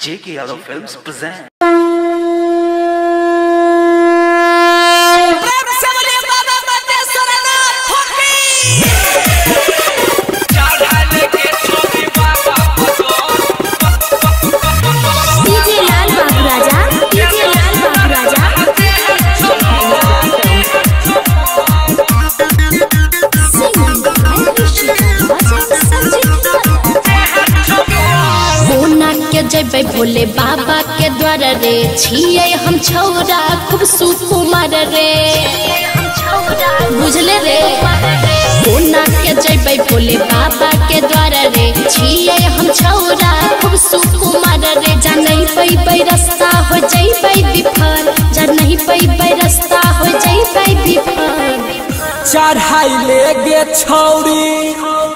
JK Yadav Films present. जय भोले बाबा के द्वारा रे छिए हम छौरा खूब सुकुमार रे बुझले रे कोना के जय भोले बाबा के द्वारा रे छिए हम छौरा खूब सुकुमार रे जा नहीं पैबै रास्ता हो जइबै विफल जा नहीं पैबै रास्ता हो जइबै विफल चढ़ाई ले गे छौरी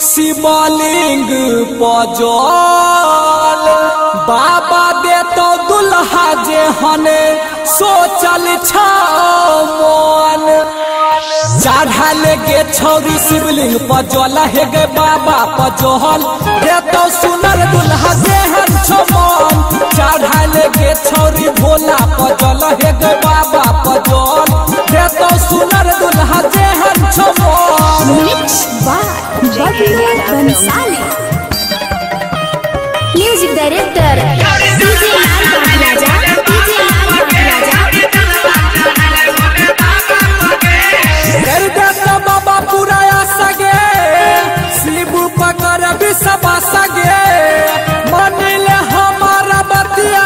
शिवलिंग पजल बाबा दे तो दुल्हा जे हने सोचल छन चढ़ा ले गे छौरी शिवलिंग पजल हे गे बाबा पजल दे तो सुनर दुल्हा जेहन छमन चढ़ा ले गे छौरी भोला पजल हे गे बाबा पजल दे तो सुनर दुल्हा जेहन छमन mix by Bablu Bansali music director DJ Lal Baburaja कर देता बाबा पूरा सगे शिव पकड़ भी सब सगे मानिले हमारा बतिया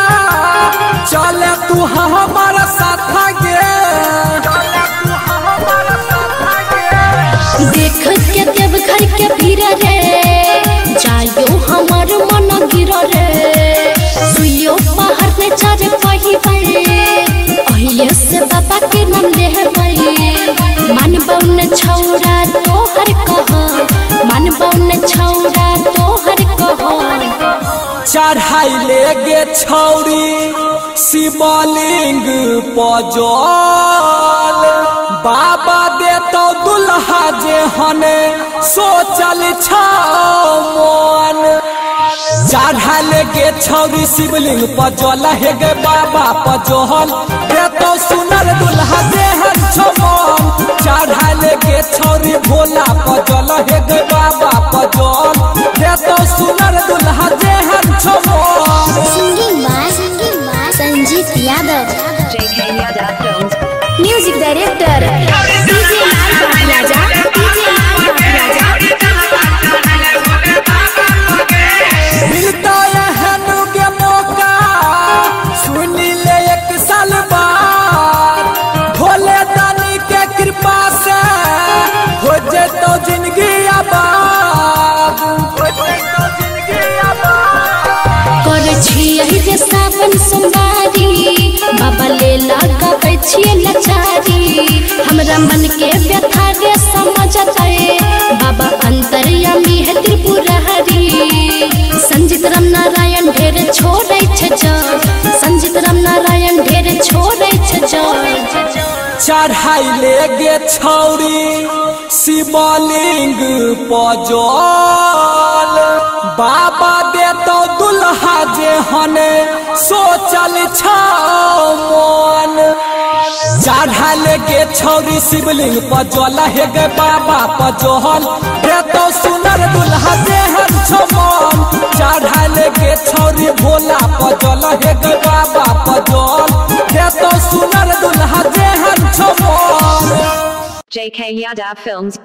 चले तू हमारा साथ गे देख के देव घर के भीड़ रे जायो हमार मन गिर रे सुइयो पहाड़ में चढ़ पहिबे अहिए से बाबा के नाम लेबै मानबौ न छौरा तोहर कह मानबौ न छौरा तोहर कह चढ़ाई ले गे छौरी शिवलिंग पजल बाबा दे तो दुल्हा जे हने सोचल छन चढ़ा ले गे छौरी शिवलिंग पजल हे गे बाबा पजल दे तो सुनर दुल्हा जेहन छमन चढ़ा ले गे छौरी भोला पजल हे गे बाबा पजल दे तो सुनर दुल्हा जेहन छमन singing by Sanjeet Yadav JK Yadav Films music director DJ Lal Baburaja मिलता एहन के मौका सुन ले एक साल बाद भोले दानी के कृपा से हो जेतो जिंदगी आबाद कर छियै जे सावन सोमवारी बाबा ले लगाबै छियै लाचारी हमरा मन के व्यथा रे समझतै बाबा अंतर्यामी है त्रिपुरारी संजीत राम नारायण ढेर छोड़ै छै जग संजीत राम नारायण ढेर छोड़ै छै जग चढ़ाई ले गे छौरी शिवलिंग पजल बाबा दे तो दुल्हा जे हने सोचल छन चढ़ा ले गे छौरी शिवलिंग पजल हे गे बाबा पजल दे तो सुनर दुल्हा जेहन छमन चढ़ा ले गे छौरी भोला पजल हे गे बाबा पजल दे तो सुनर दुल्हा जेहन छमन JK Yadav Films